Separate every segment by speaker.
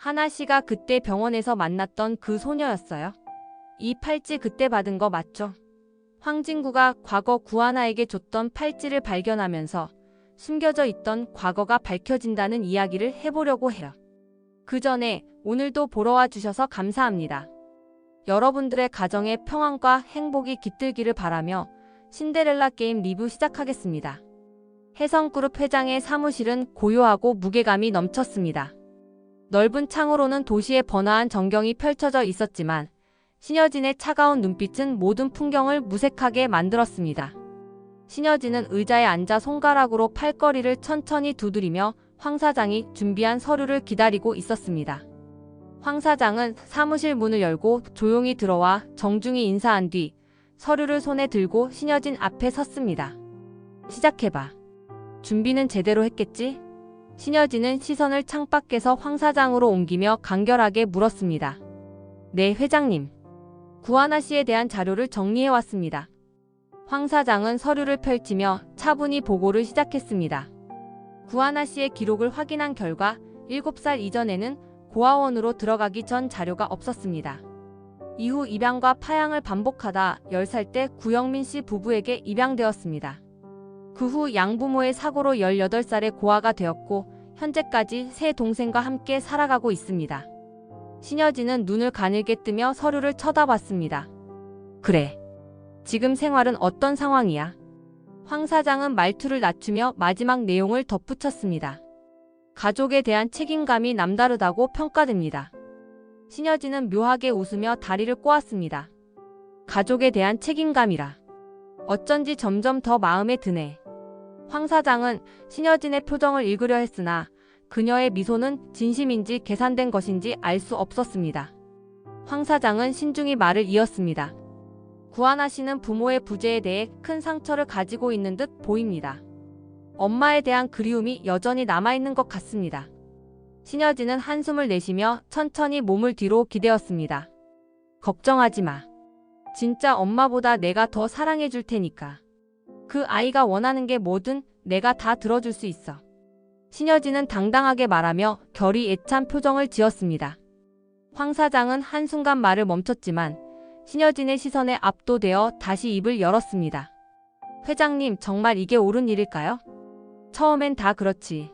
Speaker 1: 하나 씨가 그때 병원에서 만났던 그 소녀였어요. 이 팔찌 그때 받은 거 맞죠? 황진구가 과거 구하나에게 줬던 팔찌를 발견하면서 숨겨져 있던 과거가 밝혀진다는 이야기를 해보려고 해요. 그 전에 오늘도 보러 와 주셔서 감사합니다. 여러분들의 가정에 평안과 행복이 깃들기를 바라며 신데렐라 게임 리뷰 시작하겠습니다. 혜성그룹 회장의 사무실은 고요하고 무게감이 넘쳤습니다. 넓은 창으로는 도시의 번화한 전경이 펼쳐져 있었지만 신여진의 차가운 눈빛은 모든 풍경을 무색하게 만들었습니다. 신여진은 의자에 앉아 손가락으로 팔걸이를 천천히 두드리며 황 사장이 준비한 서류를 기다리고 있었습니다. 황 사장은 사무실 문을 열고 조용히 들어와 정중히 인사한 뒤 서류를 손에 들고 신여진 앞에 섰습니다. 시작해봐. 준비는 제대로 했겠지? 신여진은 시선을 창밖에서 황 사장으로 옮기며 간결하게 물었습니다. 네, 회장님. 구하나 씨에 대한 자료를 정리해왔습니다. 황 사장은 서류를 펼치며 차분히 보고를 시작했습니다. 구하나 씨의 기록을 확인한 결과 7살 이전에는 고아원으로 들어가기 전 자료가 없었습니다. 이후 입양과 파양을 반복하다 10살 때 구영민 씨 부부에게 입양되었습니다. 그 후 양부모의 사고로 18살에 고아가 되었고 현재까지 세 동생과 함께 살아가고 있습니다. 신여진은 눈을 가늘게 뜨며 서류를 쳐다봤습니다. 그래. 지금 생활은 어떤 상황이야? 황 사장은 말투를 낮추며 마지막 내용을 덧붙였습니다. 가족에 대한 책임감이 남다르다고 평가됩니다. 신여진은 묘하게 웃으며 다리를 꼬았습니다. 가족에 대한 책임감이라. 어쩐지 점점 더 마음에 드네. 황 사장은 신여진의 표정을 읽으려 했으나 그녀의 미소는 진심인지 계산된 것인지 알 수 없었습니다. 황 사장은 신중히 말을 이었습니다. 구하나 씨는 부모의 부재에 대해 큰 상처를 가지고 있는 듯 보입니다. 엄마에 대한 그리움이 여전히 남아있는 것 같습니다. 신여진은 한숨을 내쉬며 천천히 몸을 뒤로 기대었습니다. 걱정하지 마. 진짜 엄마보다 내가 더 사랑해줄 테니까. 그 아이가 원하는 게 뭐든 내가 다 들어줄 수 있어. 신여진은 당당하게 말하며 결이 애찬 표정을 지었습니다. 황 사장은 한순간 말을 멈췄지만 신여진의 시선에 압도되어 다시 입을 열었습니다. 회장님, 정말 이게 옳은 일일까요? 처음엔 다 그렇지.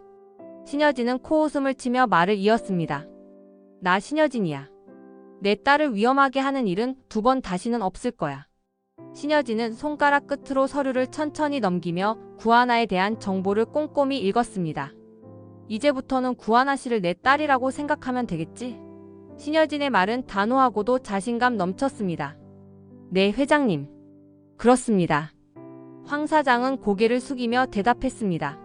Speaker 1: 신여진은 코웃음을 치며 말을 이었습니다. 나 신여진이야. 내 딸을 위험하게 하는 일은 2번 다시는 없을 거야. 신여진은 손가락 끝으로 서류를 천천히 넘기며 구하나에 대한 정보를 꼼꼼히 읽었습니다. 이제부터는 구하나 씨를 내 딸이라고 생각하면 되겠지? 신여진의 말은 단호하고도 자신감 넘쳤습니다. 네, 회장님. 그렇습니다. 황 사장은 고개를 숙이며 대답했습니다.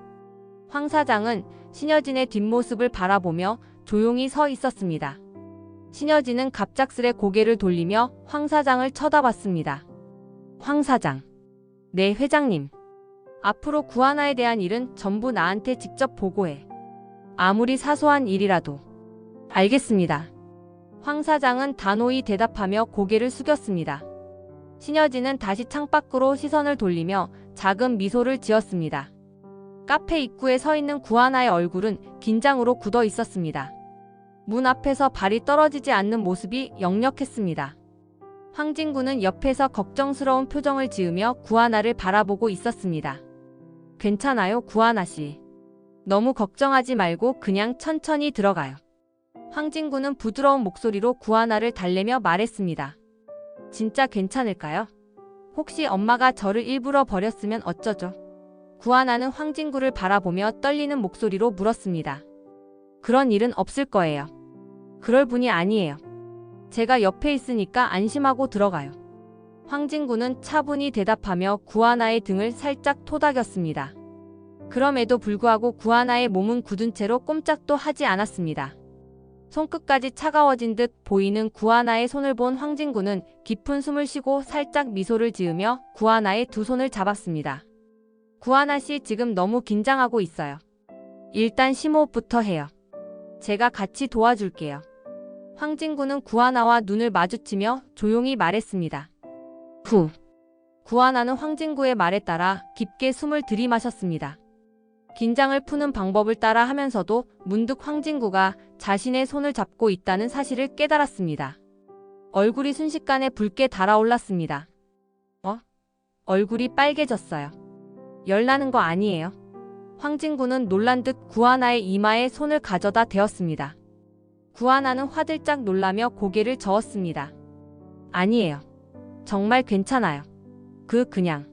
Speaker 1: 황 사장은 신여진의 뒷모습을 바라보며 조용히 서 있었습니다. 신여진은 갑작스레 고개를 돌리며 황 사장을 쳐다봤습니다. 황 사장. 네, 회장님. 앞으로 구하나에 대한 일은 전부 나한테 직접 보고해. 아무리 사소한 일이라도. 알겠습니다. 황 사장은 단호히 대답하며 고개를 숙였습니다. 신여진은 다시 창밖으로 시선을 돌리며 작은 미소를 지었습니다. 카페 입구에 서 있는 구하나의 얼굴은 긴장으로 굳어 있었습니다. 문 앞에서 발이 떨어지지 않는 모습이 역력했습니다. 황진구는 옆에서 걱정스러운 표정을 지으며 구하나를 바라보고 있었습니다. 괜찮아요, 구하나 씨. 너무 걱정하지 말고 그냥 천천히 들어가요. 황진구는 부드러운 목소리로 구하나를 달래며 말했습니다. 진짜 괜찮을까요? 혹시 엄마가 저를 일부러 버렸으면 어쩌죠? 구하나는 황진구를 바라보며 떨리는 목소리로 물었습니다. 그런 일은 없을 거예요. 그럴 분이 아니에요. 제가 옆에 있으니까 안심하고 들어가요. 황진구는 차분히 대답하며 구하나의 등을 살짝 토닥였습니다. 그럼에도 불구하고 구하나의 몸은 굳은 채로 꼼짝도 하지 않았습니다. 손끝까지 차가워진 듯 보이는 구하나의 손을 본 황진구는 깊은 숨을 쉬고 살짝 미소를 지으며 구하나의 두 손을 잡았습니다. 구하나 씨, 지금 너무 긴장하고 있어요. 일단 심호흡부터 해요. 제가 같이 도와줄게요. 황진구는 구하나와 눈을 마주치며 조용히 말했습니다. 후. 구하나는 황진구의 말에 따라 깊게 숨을 들이마셨습니다. 긴장을 푸는 방법을 따라 하면서도 문득 황진구가 자신의 손을 잡고 있다는 사실을 깨달았습니다. 얼굴이 순식간에 붉게 달아올랐습니다. 얼굴이 빨개졌어요. 열나는 거 아니에요? 황진구는 놀란 듯 구하나의 이마에 손을 가져다 대었습니다. 구하나는 화들짝 놀라며 고개를 저었습니다. 아니에요. 정말 괜찮아요. 그냥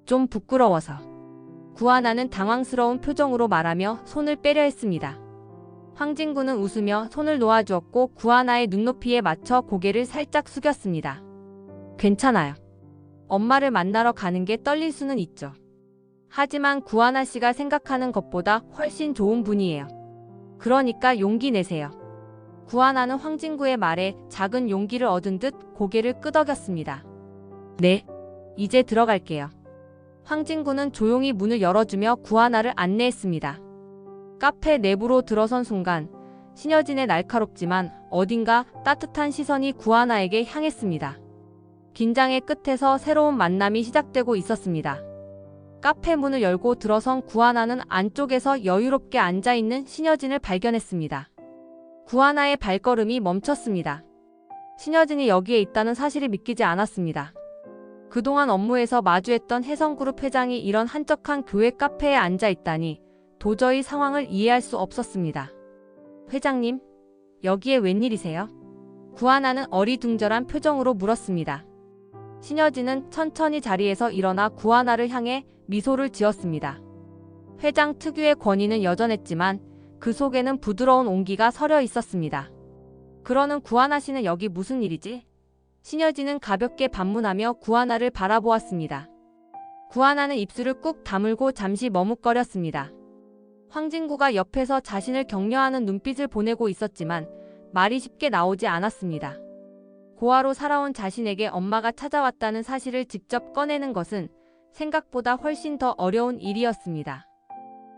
Speaker 1: 좀 부끄러워서. 구하나는 당황스러운 표정으로 말하며 손을 빼려 했습니다. 황진구는 웃으며 손을 놓아주었고 구하나의 눈높이에 맞춰 고개를 살짝 숙였습니다. 괜찮아요. 엄마를 만나러 가는 게 떨릴 수는 있죠. 하지만 구하나 씨가 생각하는 것보다 훨씬 좋은 분이에요. 그러니까 용기 내세요. 구하나는 황진구의 말에 작은 용기를 얻은 듯 고개를 끄덕였습니다. 네, 이제 들어갈게요. 황진구는 조용히 문을 열어주며 구하나를 안내했습니다. 카페 내부로 들어선 순간 신여진의 날카롭지만 어딘가 따뜻한 시선이 구하나에게 향했습니다. 긴장의 끝에서 새로운 만남이 시작되고 있었습니다. 카페 문을 열고 들어선 구하나는 안쪽에서 여유롭게 앉아있는 신여진을 발견했습니다. 구하나의 발걸음이 멈췄습니다. 신여진이 여기에 있다는 사실이 믿기지 않았습니다. 그동안 업무에서 마주했던 혜성그룹 회장이 이런 한적한 교회 카페에 앉아있다니 도저히 상황을 이해할 수 없었습니다. 회장님, 여기에 웬일이세요? 구하나는 어리둥절한 표정으로 물었습니다. 신여진은 천천히 자리에서 일어나 구하나를 향해 미소를 지었습니다. 회장 특유의 권위는 여전했지만 그 속에는 부드러운 온기가 서려 있었습니다. 그러는 구하나 씨는 여기 무슨 일이지? 신여진은 가볍게 반문하며 구하나를 바라보았습니다. 구하나는 입술을 꾹 다물고 잠시 머뭇거렸습니다. 황진구가 옆에서 자신을 격려하는 눈빛을 보내고 있었지만 말이 쉽게 나오지 않았습니다. 고아로 살아온 자신에게 엄마가 찾아왔다는 사실을 직접 꺼내는 것은 생각보다 훨씬 더 어려운 일이었습니다.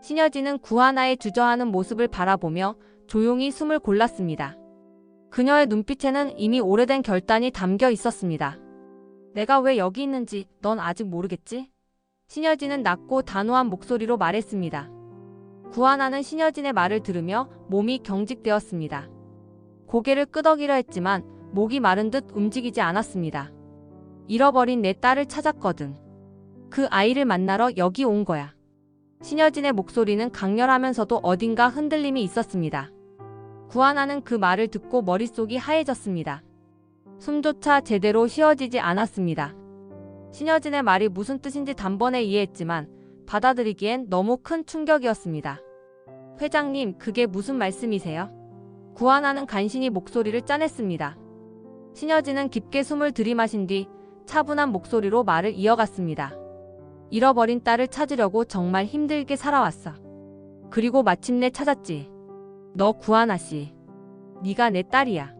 Speaker 1: 신여진은 구하나의 주저하는 모습을 바라보며 조용히 숨을 골랐습니다. 그녀의 눈빛에는 이미 오래된 결단이 담겨 있었습니다. 내가 왜 여기 있는지 넌 아직 모르겠지? 신여진은 낮고 단호한 목소리로 말했습니다. 구하나는 신여진의 말을 들으며 몸이 경직되었습니다. 고개를 끄덕이려 했지만 목이 마른 듯 움직이지 않았습니다. 잃어버린 내 딸을 찾았거든. 그 아이를 만나러 여기 온 거야. 신여진의 목소리는 강렬하면서도 어딘가 흔들림이 있었습니다. 구하나는 그 말을 듣고 머릿속이 하얘졌습니다. 숨조차 제대로 쉬어지지 않았습니다. 신여진의 말이 무슨 뜻인지 단번에 이해했지만 받아들이기엔 너무 큰 충격이었습니다. 회장님, 그게 무슨 말씀이세요? 구하나는 간신히 목소리를 짜냈습니다. 신여진은 깊게 숨을 들이마신 뒤 차분한 목소리로 말을 이어갔습니다. 잃어버린 딸을 찾으려고 정말 힘들게 살아왔어. 그리고 마침내 찾았지. 너 구하나 씨. 네가 내 딸이야.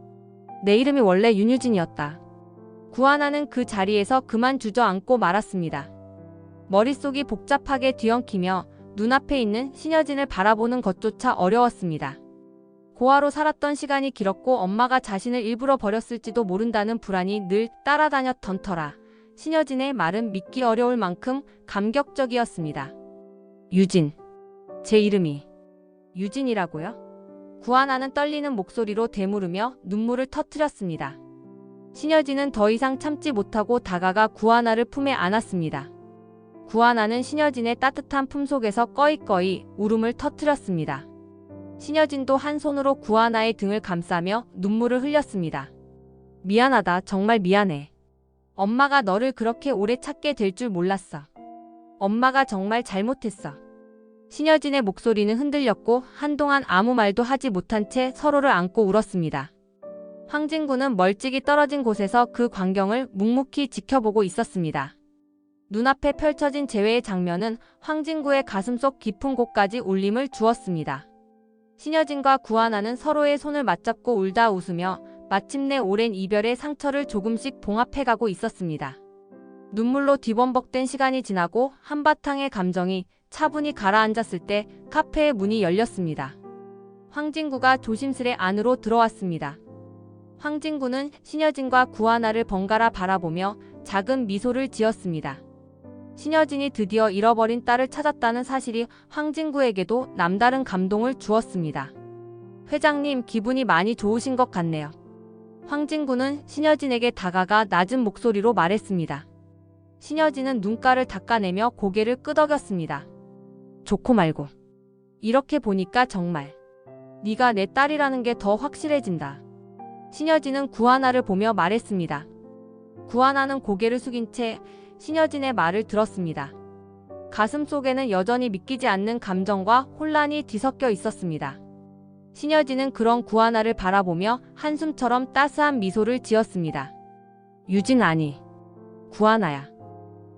Speaker 1: 내 이름이 원래 윤유진이었다. 구하나는 그 자리에서 그만 주저앉고 말았습니다. 머릿속이 복잡하게 뒤엉키며 눈앞에 있는 신여진을 바라보는 것조차 어려웠습니다. 고아로 살았던 시간이 길었고 엄마가 자신을 일부러 버렸을지도 모른다는 불안이 늘 따라다녔던 터라 신여진의 말은 믿기 어려울 만큼 감격적이었습니다. 유진. 제 이름이 유진이라고요? 구하나는 떨리는 목소리로 되물으며 눈물을 터뜨렸습니다. 신여진은 더 이상 참지 못하고 다가가 구하나를 품에 안았습니다. 구하나는 신여진의 따뜻한 품속에서 꺼이꺼이 울음을 터뜨렸습니다. 신여진도 한 손으로 구하나의 등을 감싸며 눈물을 흘렸습니다. 미안하다. 정말 미안해. 엄마가 너를 그렇게 오래 찾게 될 줄 몰랐어. 엄마가 정말 잘못했어. 신여진의 목소리는 흔들렸고 한동안 아무 말도 하지 못한 채 서로를 안고 울었습니다. 황진구는 멀찍이 떨어진 곳에서 그 광경을 묵묵히 지켜보고 있었습니다. 눈앞에 펼쳐진 재회의 장면은 황진구의 가슴속 깊은 곳까지 울림을 주었습니다. 신여진과 구하나는 서로의 손을 맞잡고 울다 웃으며 마침내 오랜 이별의 상처를 조금씩 봉합해가고 있었습니다. 눈물로 뒤범벅된 시간이 지나고 한바탕의 감정이 차분히 가라앉았을 때 카페의 문이 열렸습니다. 황진구가 조심스레 안으로 들어왔습니다. 황진구는 신여진과 구하나를 번갈아 바라보며 작은 미소를 지었습니다. 신여진이 드디어 잃어버린 딸을 찾았다는 사실이 황진구에게도 남다른 감동을 주었습니다. 회장님, 기분이 많이 좋으신 것 같네요. 황진구는 신여진에게 다가가 낮은 목소리로 말했습니다. 신여진은 눈가를 닦아내며 고개를 끄덕였습니다. 좋고 말고. 이렇게 보니까 정말 네가 내 딸이라는 게 더 확실해진다. 신여진은 구하나를 보며 말했습니다. 구하나는 고개를 숙인 채 신여진의 말을 들었습니다. 가슴 속에는 여전히 믿기지 않는 감정과 혼란이 뒤섞여 있었습니다. 신여진은 그런 구하나를 바라보며 한숨처럼 따스한 미소를 지었습니다. 유진 아니, 구하나야.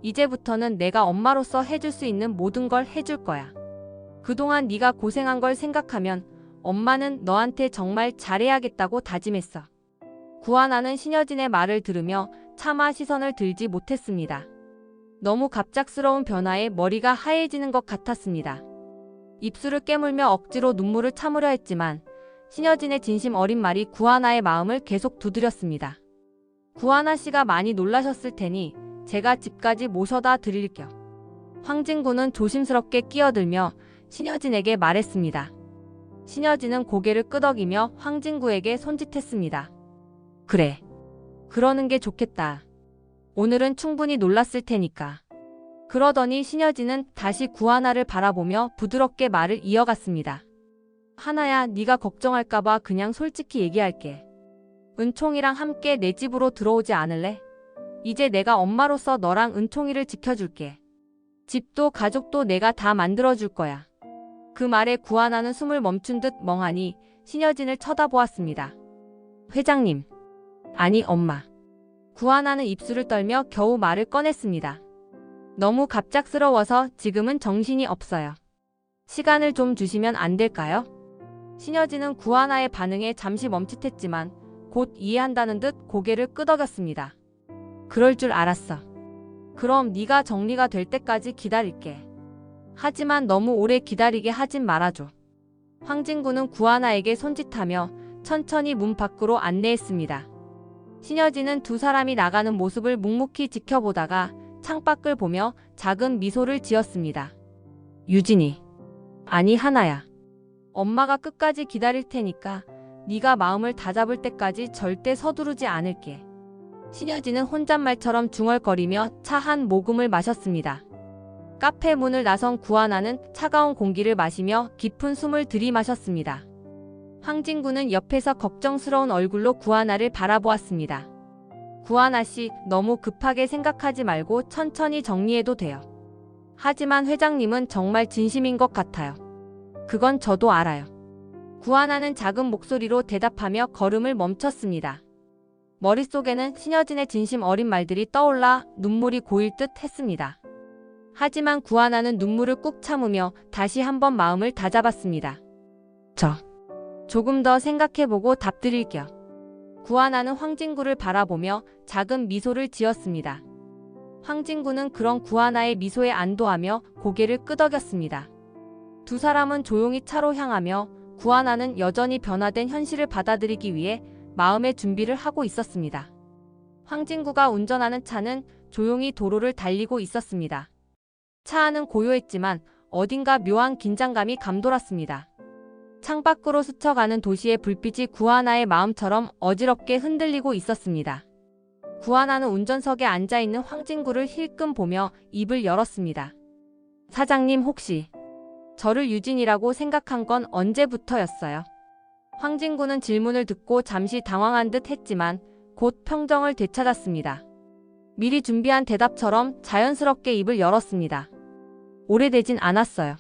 Speaker 1: 이제부터는 내가 엄마로서 해줄 수 있는 모든 걸 해줄 거야. 그동안 네가 고생한 걸 생각하면 엄마는 너한테 정말 잘해야겠다고 다짐했어. 구하나는 신여진의 말을 들으며 차마 시선을 들지 못했습니다. 너무 갑작스러운 변화에 머리가 하얘지는 것 같았습니다. 입술을 깨물며 억지로 눈물을 참으려 했지만 신여진의 진심 어린 말이 구하나의 마음을 계속 두드렸습니다. 구하나 씨가 많이 놀라셨을 테니 제가 집까지 모셔다 드릴게요. 황진구는 조심스럽게 끼어들며 신여진에게 말했습니다. 신여진은 고개를 끄덕이며 황진구에게 손짓했습니다. 그래. 그러는 게 좋겠다. 오늘은 충분히 놀랐을 테니까. 그러더니 신여진은 다시 구하나를 바라보며 부드럽게 말을 이어갔습니다. 하나야, 네가 걱정할까봐 그냥 솔직히 얘기할게. 은총이랑 함께 내 집으로 들어오지 않을래? 이제 내가 엄마로서 너랑 은총이를 지켜줄게. 집도 가족도 내가 다 만들어줄 거야. 그 말에 구하나는 숨을 멈춘 듯 멍하니 신여진을 쳐다보았습니다. 회장님. 아니, 엄마. 구하나는 입술을 떨며 겨우 말을 꺼냈습니다. 너무 갑작스러워서 지금은 정신이 없어요. 시간을 좀 주시면 안 될까요? 신여진은 구하나의 반응에 잠시 멈칫했지만 곧 이해한다는 듯 고개를 끄덕였습니다. 그럴 줄 알았어. 그럼 네가 정리가 될 때까지 기다릴게. 하지만 너무 오래 기다리게 하진 말아줘. 황진구는 구하나에게 손짓하며 천천히 문 밖으로 안내했습니다. 신여진은 두 사람이 나가는 모습을 묵묵히 지켜보다가 창밖을 보며 작은 미소를 지었습니다. 유진이. 아니, 하나야. 엄마가 끝까지 기다릴 테니까 네가 마음을 다잡을 때까지 절대 서두르지 않을게. 신여진은 혼잣말처럼 중얼거리며 차 한 모금을 마셨습니다. 카페 문을 나선 구하나는 차가운 공기를 마시며 깊은 숨을 들이마셨습니다. 황진구는 옆에서 걱정스러운 얼굴로 구하나를 바라보았습니다. 구하나 씨, 너무 급하게 생각하지 말고 천천히 정리해도 돼요. 하지만 회장님은 정말 진심인 것 같아요. 그건 저도 알아요. 구하나는 작은 목소리로 대답하며 걸음을 멈췄습니다. 머릿속에는 신여진의 진심 어린 말들이 떠올라 눈물이 고일 듯 했습니다. 하지만 구하나는 눈물을 꾹 참으며 다시 한번 마음을 다잡았습니다. 조금 더 생각해보고 답드릴게요. 구하나는 황진구를 바라보며 작은 미소를 지었습니다. 황진구는 그런 구하나의 미소에 안도하며 고개를 끄덕였습니다. 두 사람은 조용히 차로 향하며 구하나는 여전히 변화된 현실을 받아들이기 위해 마음의 준비를 하고 있었습니다. 황진구가 운전하는 차는 조용히 도로를 달리고 있었습니다. 차 안은 고요했지만 어딘가 묘한 긴장감이 감돌았습니다. 창밖으로 스쳐가는 도시의 불빛이 구하나의 마음처럼 어지럽게 흔들리고 있었습니다. 구하나는 운전석에 앉아있는 황진구를 힐끔 보며 입을 열었습니다. 사장님, 혹시 저를 유진이라고 생각한 건 언제부터였어요? 황진구는 질문을 듣고 잠시 당황한 듯 했지만 곧 평정을 되찾았습니다. 미리 준비한 대답처럼 자연스럽게 입을 열었습니다. 오래되진 않았어요.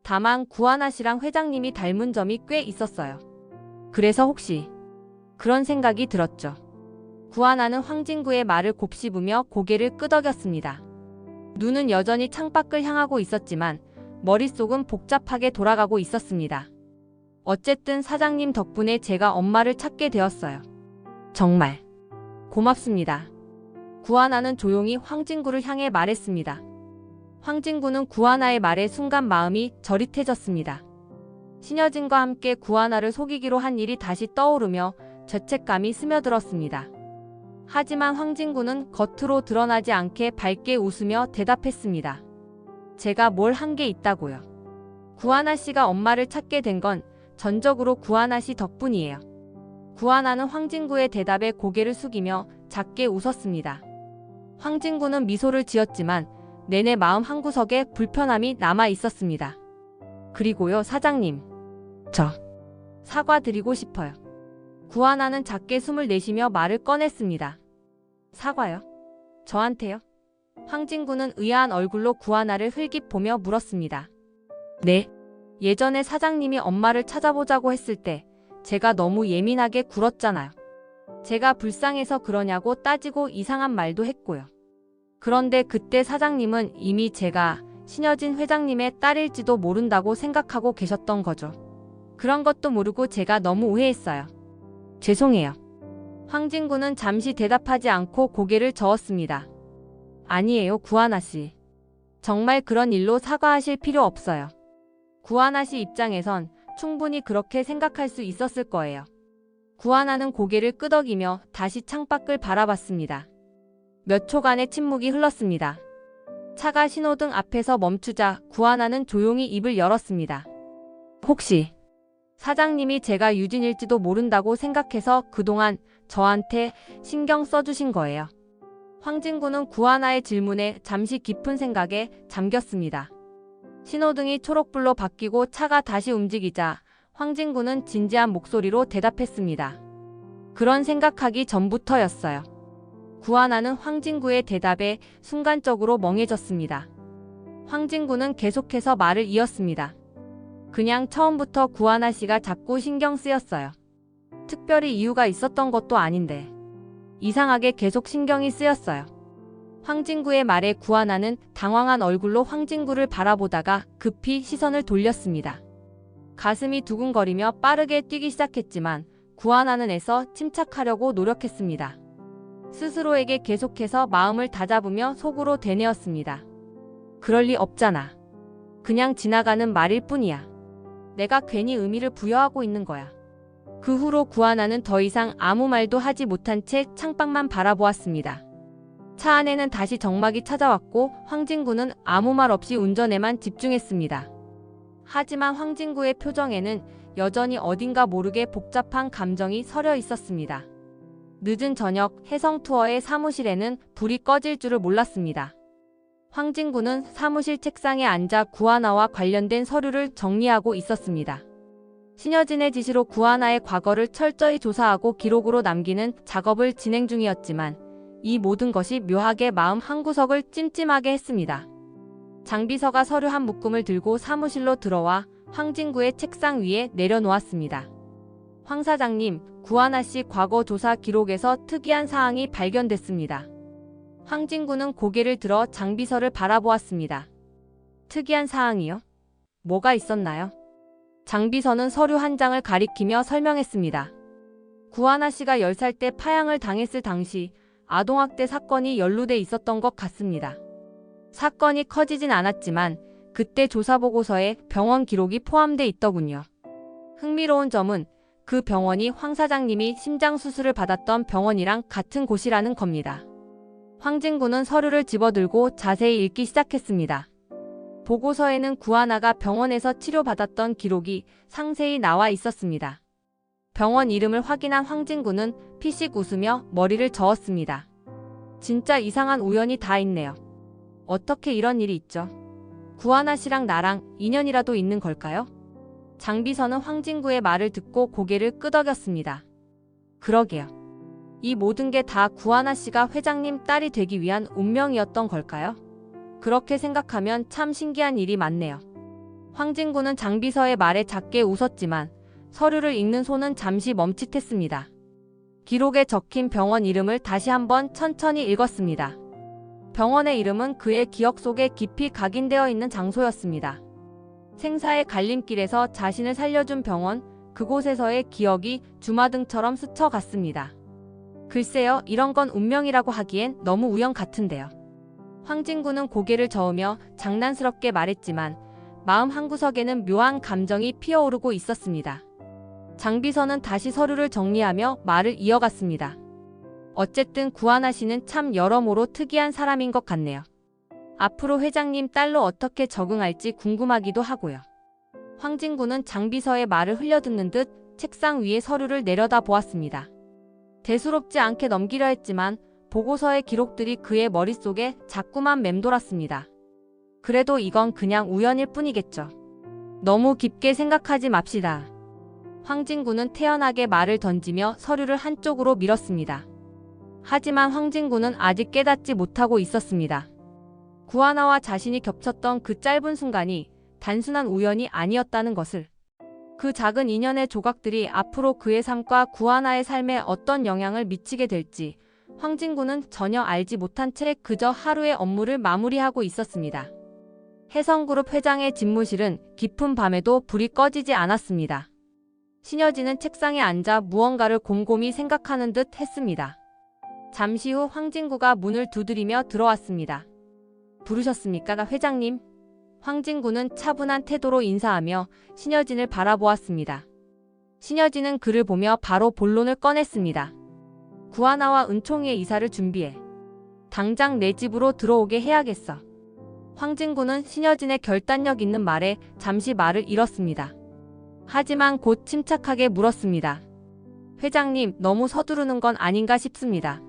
Speaker 1: 다만 구하나 씨랑 회장님이 닮은 점이 꽤 있었어요. 그래서 혹시 그런 생각이 들었죠. 구하나는 황진구의 말을 곱씹으며 고개를 끄덕였습니다. 눈은 여전히 창밖을 향하고 있었지만 머릿속은 복잡하게 돌아가고 있었습니다. 어쨌든 사장님 덕분에 제가 엄마를 찾게 되었어요. 정말 고맙습니다. 구하나는 조용히 황진구를 향해 말했습니다. 황진구는 구하나의 말에 순간 마음이 저릿해졌습니다. 신여진과 함께 구하나를 속이기로 한 일이 다시 떠오르며 죄책감이 스며들었습니다. 하지만 황진구는 겉으로 드러나지 않게 밝게 웃으며 대답했습니다. 제가 뭘 한 게 있다고요. 구하나 씨가 엄마를 찾게 된 건 전적으로 구하나 씨 덕분이에요. 구하나는 황진구의 대답에 고개를 숙이며 작게 웃었습니다. 황진구는 미소를 지었지만 내내 마음 한구석에 불편함이 남아 있었습니다. 그리고요, 사장님. 저 사과드리고 싶어요. 구하나는 작게 숨을 내쉬며 말을 꺼냈습니다. 사과요? 저한테요? 황진구는 의아한 얼굴로 구하나를 흘깃 보며 물었습니다. 네. 예전에 사장님이 엄마를 찾아보자고 했을 때 제가 너무 예민하게 굴었잖아요. 제가 불쌍해서 그러냐고 따지고 이상한 말도 했고요. 그런데 그때 사장님은 이미 제가 신여진 회장님의 딸일지도 모른다고 생각하고 계셨던 거죠. 그런 것도 모르고 제가 너무 오해했어요. 죄송해요. 황진구는 잠시 대답하지 않고 고개를 저었습니다. 아니에요, 구하나 씨. 정말 그런 일로 사과하실 필요 없어요. 구하나 씨 입장에선 충분히 그렇게 생각할 수 있었을 거예요. 구하나는 고개를 끄덕이며 다시 창밖을 바라봤습니다. 몇 초간의 침묵이 흘렀습니다. 차가 신호등 앞에서 멈추자 구하나는 조용히 입을 열었습니다. 혹시 사장님이 제가 유진일지도 모른다고 생각해서 그동안 저한테 신경 써주신 거예요? 황진구는 구하나의 질문에 잠시 깊은 생각에 잠겼습니다. 신호등이 초록불로 바뀌고 차가 다시 움직이자 황진구는 진지한 목소리로 대답했습니다. 그런 생각하기 전부터였어요. 구하나는 황진구의 대답에 순간적으로 멍해졌습니다. 황진구는 계속해서 말을 이었습니다. 그냥 처음부터 구하나 씨가 자꾸 신경 쓰였어요. 특별히 이유가 있었던 것도 아닌데 이상하게 계속 신경이 쓰였어요. 황진구의 말에 구하나는 당황한 얼굴로 황진구를 바라보다가 급히 시선을 돌렸습니다. 가슴이 두근거리며 빠르게 뛰기 시작했지만 구하나는 애써 침착하려고 노력했습니다. 스스로에게 계속해서 마음을 다잡으며 속으로 되뇌었습니다. 그럴 리 없잖아. 그냥 지나가는 말일 뿐이야. 내가 괜히 의미를 부여하고 있는 거야. 그 후로 구하나는 더 이상 아무 말도 하지 못한 채 창밖만 바라보았습니다. 차 안에는 다시 정막이 찾아왔고 황진구는 아무 말 없이 운전에만 집중했습니다. 하지만 황진구의 표정에는 여전히 어딘가 모르게 복잡한 감정이 서려 있었습니다. 늦은 저녁 혜성투어의 사무실에는 불이 꺼질 줄을 몰랐습니다. 황진구는 사무실 책상에 앉아 구하나와 관련된 서류를 정리하고 있었습니다. 신여진의 지시로 구하나의 과거를 철저히 조사하고 기록으로 남기는 작업을 진행 중이었지만 이 모든 것이 묘하게 마음 한구석을 찜찜하게 했습니다. 장비서가 서류 한 묶음을 들고 사무실로 들어와 황진구의 책상 위에 내려놓았습니다. 황 사장님, 구하나 씨 과거 조사 기록에서 특이한 사항이 발견됐습니다. 황진구는 고개를 들어 장비서를 바라보았습니다. 특이한 사항이요? 뭐가 있었나요? 장비서는 서류 한 장을 가리키며 설명했습니다. 구하나 씨가 10살 때 파양을 당했을 당시 아동학대 사건이 연루돼 있었던 것 같습니다. 사건이 커지진 않았지만 그때 조사보고서에 병원 기록이 포함돼 있더군요. 흥미로운 점은 그 병원이 황 사장님이 심장수술을 받았던 병원이랑 같은 곳이라는 겁니다. 황진구는 서류를 집어들고 자세히 읽기 시작했습니다. 보고서에는 구하나가 병원에서 치료받았던 기록이 상세히 나와 있었습니다. 병원 이름을 확인한 황진구는 피식 웃으며 머리를 저었습니다. 진짜 이상한 우연이 다 있네요. 어떻게 이런 일이 있죠? 구하나 씨랑 나랑 인연이라도 있는 걸까요? 장비서는 황진구의 말을 듣고 고개를 끄덕였습니다. 그러게요. 이 모든 게 다 구하나 씨가 회장님 딸이 되기 위한 운명이었던 걸까요? 그렇게 생각하면 참 신기한 일이 많네요. 황진구는 장비서의 말에 작게 웃었지만 서류를 읽는 손은 잠시 멈칫했습니다. 기록에 적힌 병원 이름을 다시 한번 천천히 읽었습니다. 병원의 이름은 그의 기억 속에 깊이 각인되어 있는 장소였습니다. 생사의 갈림길에서 자신을 살려준 병원, 그곳에서의 기억이 주마등처럼 스쳐갔습니다. 글쎄요, 이런 건 운명이라고 하기엔 너무 우연 같은데요. 황진구는 고개를 저으며 장난스럽게 말했지만 마음 한구석에는 묘한 감정이 피어오르고 있었습니다. 장비서는 다시 서류를 정리하며 말을 이어갔습니다. 어쨌든 구하나 씨는 참 여러모로 특이한 사람인 것 같네요. 앞으로 회장님 딸로 어떻게 적응할지 궁금하기도 하고요. 황진구는 장비서의 말을 흘려듣는 듯 책상 위에 서류를 내려다 보았습니다. 대수롭지 않게 넘기려 했지만 보고서의 기록들이 그의 머릿속에 자꾸만 맴돌았습니다. 그래도 이건 그냥 우연일 뿐이겠죠. 너무 깊게 생각하지 맙시다. 황진구는 태연하게 말을 던지며 서류를 한쪽으로 밀었습니다. 하지만 황진구는 아직 깨닫지 못하고 있었습니다. 구하나와 자신이 겹쳤던 그 짧은 순간이 단순한 우연이 아니었다는 것을. 그 작은 인연의 조각들이 앞으로 그의 삶과 구하나의 삶에 어떤 영향을 미치게 될지 황진구는 전혀 알지 못한 채 그저 하루의 업무를 마무리하고 있었습니다. 해성그룹 회장의 집무실은 깊은 밤에도 불이 꺼지지 않았습니다. 신여진은 책상에 앉아 무언가를 곰곰이 생각하는 듯 했습니다. 잠시 후 황진구가 문을 두드리며 들어왔습니다. 부르셨습니까, 회장님? 황진구는 차분한 태도로 인사하며 신여진을 바라보았습니다. 신여진은 그를 보며 바로 본론을 꺼냈습니다. 구하나와 은총이의 이사를 준비해. 당장 내 집으로 들어오게 해야겠어. 황진구는 신여진의 결단력 있는 말에 잠시 말을 잃었습니다. 하지만 곧 침착하게 물었습니다. 회장님, 너무 서두르는 건 아닌가 싶습니다.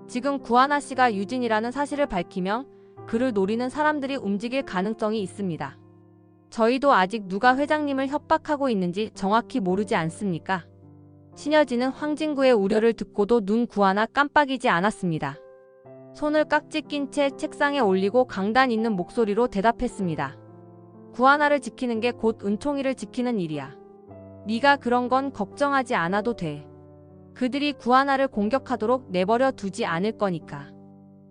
Speaker 1: 지금 구하나 씨가 유진이라는 사실을 밝히면 그를 노리는 사람들이 움직일 가능성이 있습니다. 저희도 아직 누가 회장님을 협박하고 있는지 정확히 모르지 않습니까? 신여진은 황진구의 우려를 듣고도 눈 구하나 깜빡이지 않았습니다. 손을 깍지 낀 채 책상에 올리고 강단 있는 목소리로 대답했습니다. 구하나를 지키는 게 곧 은총이를 지키는 일이야. 네가 그런 건 걱정하지 않아도 돼. 그들이 구하나를 공격하도록 내버려 두지 않을 거니까.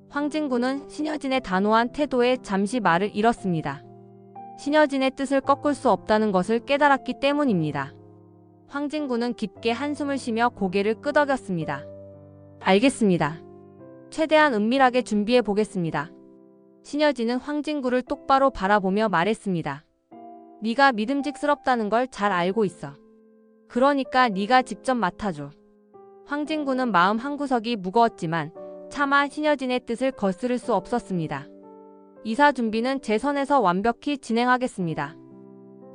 Speaker 1: 황진구는 신여진의 단호한 태도에 잠시 말을 잃었습니다. 신여진의 뜻을 꺾을 수 없다는 것을 깨달았기 때문입니다. 황진구는 깊게 한숨을 쉬며 고개를 끄덕였습니다. 알겠습니다. 최대한 은밀하게 준비해 보겠습니다. 신여진은 황진구를 똑바로 바라보며 말했습니다. 네가 믿음직스럽다는 걸 잘 알고 있어. 그러니까 네가 직접 맡아줘. 황진구는 마음 한구석이 무거웠지만 차마 신여진의 뜻을 거스를 수 없었습니다. 이사 준비는 제 선에서 완벽히 진행하겠습니다.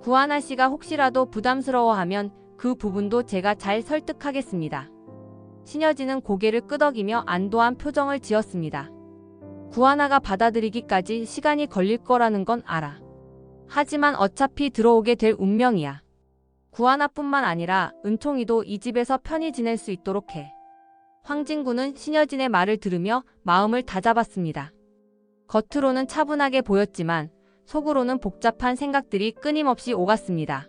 Speaker 1: 구하나 씨가 혹시라도 부담스러워하면 그 부분도 제가 잘 설득하겠습니다. 신여진은 고개를 끄덕이며 안도한 표정을 지었습니다. 구하나가 받아들이기까지 시간이 걸릴 거라는 건 알아. 하지만 어차피 들어오게 될 운명이야. 구하나뿐만 아니라 은총이도 이 집에서 편히 지낼 수 있도록 해. 황진구는 신여진의 말을 들으며 마음을 다잡았습니다. 겉으로는 차분하게 보였지만 속으로는 복잡한 생각들이 끊임없이 오갔습니다.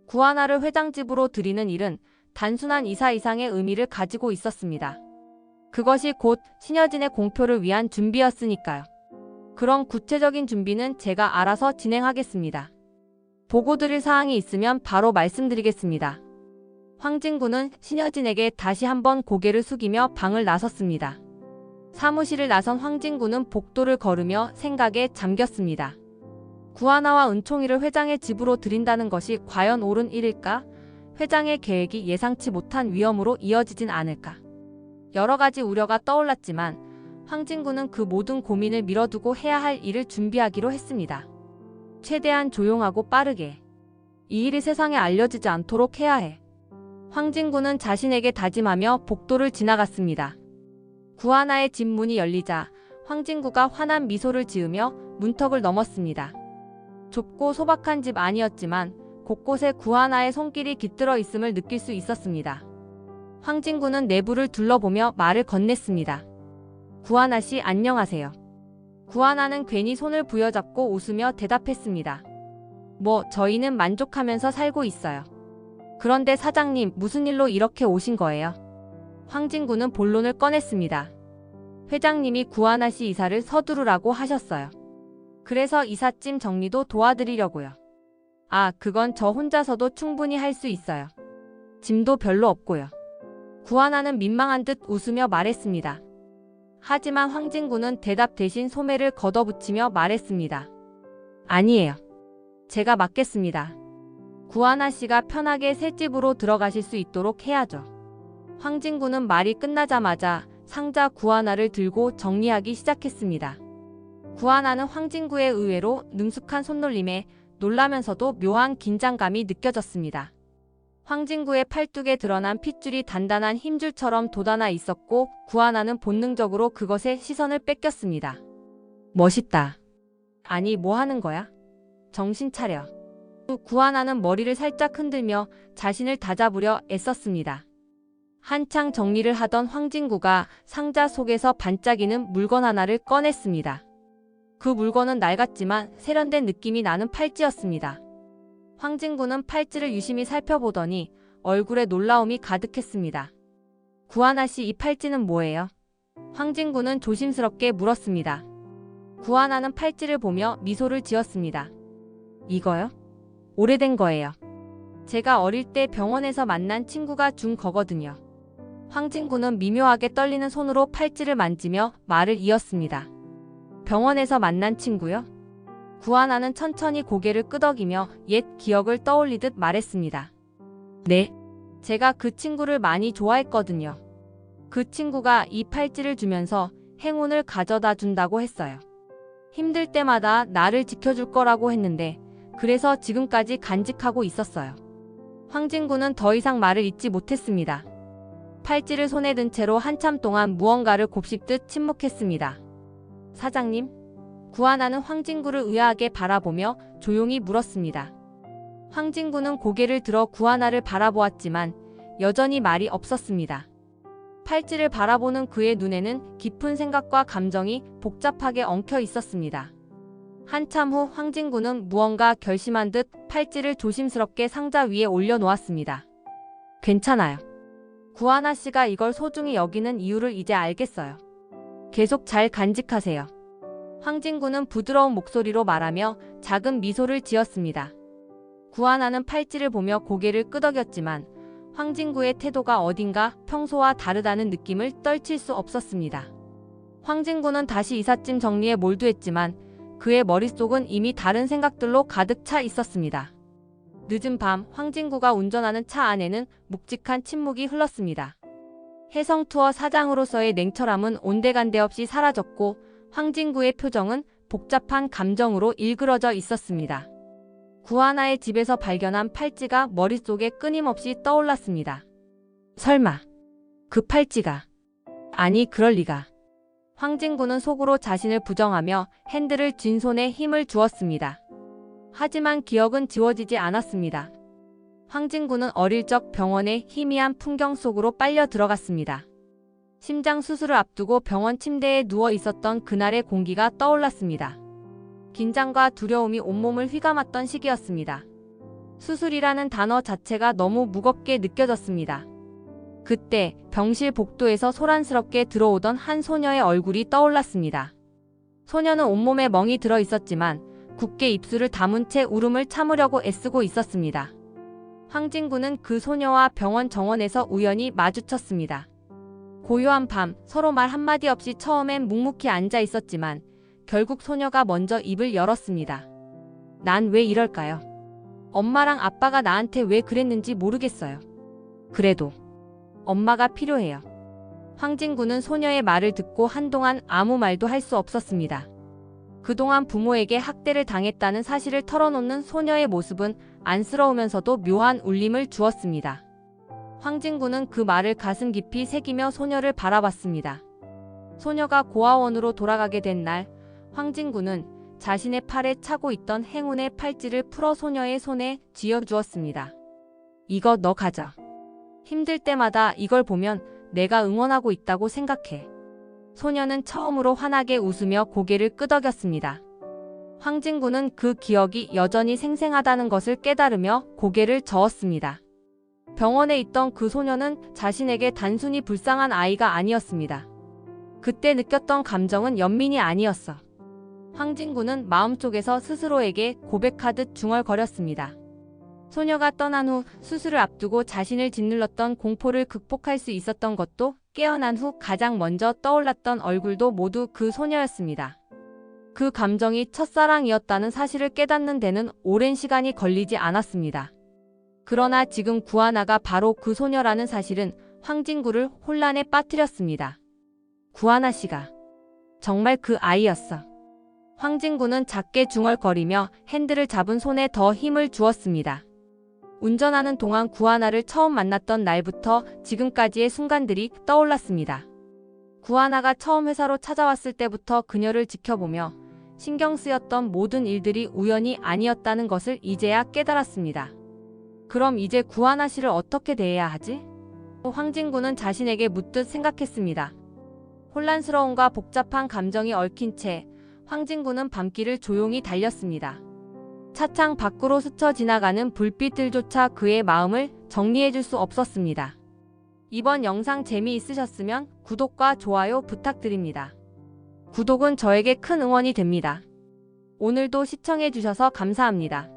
Speaker 1: 구하나를 회장 집으로 들이는 일은 단순한 이사 이상의 의미를 가지고 있었습니다. 그것이 곧 신여진의 공표를 위한 준비였으니까요. 그런 구체적인 준비는 제가 알아서 진행하겠습니다. 보고 드릴 사항이 있으면 바로 말씀드리겠습니다. 황진구는 신여진에게 다시 한번 고개를 숙이며 방을 나섰습니다. 사무실을 나선 황진구는 복도를 걸으며 생각에 잠겼습니다. 구하나와 은총이를 회장의 집으로 들인다는 것이 과연 옳은 일일까? 회장의 계획이 예상치 못한 위험으로 이어지진 않을까? 여러 가지 우려가 떠올랐지만 황진구는 그 모든 고민을 미뤄두고 해야 할 일을 준비하기로 했습니다. 최대한 조용하고 빠르게. 이 일이 세상에 알려지지 않도록 해야 해. 황진구는 자신에게 다짐하며 복도를 지나갔습니다. 구하나의 집 문이 열리자 황진구가 환한 미소를 지으며 문턱을 넘었습니다. 좁고 소박한 집 아니었지만 곳곳에 구하나의 손길이 깃들어 있음을 느낄 수 있었습니다. 황진구는 내부를 둘러보며 말을 건넸습니다. 구하나 씨, 안녕하세요. 구하나는 괜히 손을 부여잡고 웃으며 대답했습니다. 저희는 만족하면서 살고 있어요. 그런데 사장님, 무슨 일로 이렇게 오신 거예요? 황진구는 본론을 꺼냈습니다. 회장님이 구하나 씨 이사를 서두르라고 하셨어요. 그래서 이삿짐 정리도 도와드리려고요. 아, 그건 저 혼자서도 충분히 할 수 있어요. 짐도 별로 없고요. 구하나는 민망한 듯 웃으며 말했습니다. 하지만 황진구는 대답 대신 소매를 걷어붙이며 말했습니다. 아니에요. 제가 맡겠습니다. 구하나 씨가 편하게 새 집으로 들어가실 수 있도록 해야죠. 황진구는 말이 끝나자마자 상자 구하나를 들고 정리하기 시작했습니다. 구하나는 황진구의 의외로 능숙한 손놀림에 놀라면서도 묘한 긴장감이 느껴졌습니다. 황진구의 팔뚝에 드러난 핏줄이 단단한 힘줄처럼 돋아나 있었고 구하나는 본능적으로 그것에 시선을 뺏겼습니다. 멋있다. 아니, 뭐 하는 거야? 정신 차려. 구하나는 머리를 살짝 흔들며 자신을 다잡으려 애썼습니다. 한창 정리를 하던 황진구가 상자 속에서 반짝이는 물건 하나를 꺼냈습니다. 그 물건은 낡았지만 세련된 느낌이 나는 팔찌였습니다. 황진구는 팔찌를 유심히 살펴보더니 얼굴에 놀라움이 가득했습니다. 구하나 씨, 이 팔찌는 뭐예요? 황진구는 조심스럽게 물었습니다. 구하나는 팔찌를 보며 미소를 지었습니다. 이거요? 오래된 거예요. 제가 어릴 때 병원에서 만난 친구가 준 거거든요. 황진구는 미묘하게 떨리는 손으로 팔찌를 만지며 말을 이었습니다. 병원에서 만난 친구요? 구하나는 천천히 고개를 끄덕이며 옛 기억을 떠올리듯 말했습니다. 네, 제가 그 친구를 많이 좋아했거든요. 그 친구가 이 팔찌를 주면서 행운을 가져다 준다고 했어요. 힘들 때마다 나를 지켜줄 거라고 했는데 그래서 지금까지 간직하고 있었어요. 황진구는 더 이상 말을 잇지 못했습니다. 팔찌를 손에 든 채로 한참 동안 무언가를 곱씹듯 침묵했습니다. 사장님? 구하나는 황진구를 의아하게 바라보며 조용히 물었습니다. 황진구는 고개를 들어 구하나를 바라보았지만 여전히 말이 없었습니다. 팔찌를 바라보는 그의 눈에는 깊은 생각과 감정이 복잡하게 엉켜 있었습니다. 한참 후 황진구는 무언가 결심한 듯 팔찌를 조심스럽게 상자 위에 올려놓았습니다. 괜찮아요. 구하나 씨가 이걸 소중히 여기는 이유를 이제 알겠어요. 계속 잘 간직하세요. 황진구는 부드러운 목소리로 말하며 작은 미소를 지었습니다. 구하나는 팔찌를 보며 고개를 끄덕였지만 황진구의 태도가 어딘가 평소와 다르다는 느낌을 떨칠 수 없었습니다. 황진구는 다시 이삿짐 정리에 몰두했지만 그의 머릿속은 이미 다른 생각들로 가득 차 있었습니다. 늦은 밤 황진구가 운전하는 차 안에는 묵직한 침묵이 흘렀습니다. 혜성투어 사장으로서의 냉철함은 온데간데 없이 사라졌고 황진구의 표정은 복잡한 감정으로 일그러져 있었습니다. 구하나의 집에서 발견한 팔찌가 머릿속에 끊임없이 떠올랐습니다. 설마 그 팔찌가... 아니, 그럴 리가. 황진구는 속으로 자신을 부정하며 핸들을 쥔 손에 힘을 주었습니다. 하지만 기억은 지워지지 않았습니다. 황진구는 어릴 적 병원의 희미한 풍경 속으로 빨려 들어갔습니다. 심장 수술을 앞두고 병원 침대에 누워 있었던 그날의 공기가 떠올랐습니다. 긴장과 두려움이 온몸을 휘감았던 시기였습니다. 수술이라는 단어 자체가 너무 무겁게 느껴졌습니다. 그때 병실 복도에서 소란스럽게 들어오던 한 소녀의 얼굴이 떠올랐습니다. 소녀는 온몸에 멍이 들어 있었지만 굳게 입술을 다문 채 울음을 참으려고 애쓰고 있었습니다. 황진구는 그 소녀와 병원 정원에서 우연히 마주쳤습니다. 고요한 밤 서로 말 한마디 없이 처음엔 묵묵히 앉아 있었지만 결국 소녀가 먼저 입을 열었습니다. 난 왜 이럴까요? 엄마랑 아빠가 나한테 왜 그랬는지 모르겠어요. 그래도 엄마가 필요해요. 황진구는 소녀의 말을 듣고 한동안 아무 말도 할 수 없었습니다. 그동안 부모에게 학대를 당했다는 사실을 털어놓는 소녀의 모습은 안쓰러우면서도 묘한 울림을 주었습니다. 황진구는 그 말을 가슴 깊이 새기며 소녀를 바라봤습니다. 소녀가 고아원으로 돌아가게 된 날, 황진구는 자신의 팔에 차고 있던 행운의 팔찌를 풀어 소녀의 손에 쥐어주었습니다. 이거 너 가져. 힘들 때마다 이걸 보면 내가 응원하고 있다고 생각해. 소녀는 처음으로 환하게 웃으며 고개를 끄덕였습니다. 황진구는 그 기억이 여전히 생생하다는 것을 깨달으며 고개를 저었습니다. 병원에 있던 그 소녀는 자신에게 단순히 불쌍한 아이가 아니었습니다. 그때 느꼈던 감정은 연민이 아니었어. 황진구는 마음속에서 스스로에게 고백하듯 중얼거렸습니다. 소녀가 떠난 후 수술을 앞두고 자신을 짓눌렀던 공포를 극복할 수 있었던 것도, 깨어난 후 가장 먼저 떠올랐던 얼굴도 모두 그 소녀였습니다. 그 감정이 첫사랑이었다는 사실을 깨닫는 데는 오랜 시간이 걸리지 않았습니다. 그러나 지금 구하나가 바로 그 소녀라는 사실은 황진구를 혼란에 빠뜨렸습니다. 구하나 씨가 정말 그 아이였어. 황진구는 작게 중얼거리며 핸들을 잡은 손에 더 힘을 주었습니다. 운전하는 동안 구하나를 처음 만났던 날부터 지금까지의 순간들이 떠올랐습니다. 구하나가 처음 회사로 찾아왔을 때부터 그녀를 지켜보며 신경 쓰였던 모든 일들이 우연이 아니었다는 것을 이제야 깨달았습니다. 그럼 이제 구하나 씨를 어떻게 대해야 하지? 황진구는 자신에게 묻듯 생각했습니다. 혼란스러움과 복잡한 감정이 얽힌 채 황진구는 밤길을 조용히 달렸습니다. 차창 밖으로 스쳐 지나가는 불빛들조차 그의 마음을 정리해줄 수 없었습니다. 이번 영상 재미있으셨으면 구독과 좋아요 부탁드립니다. 구독은 저에게 큰 응원이 됩니다. 오늘도 시청해주셔서 감사합니다.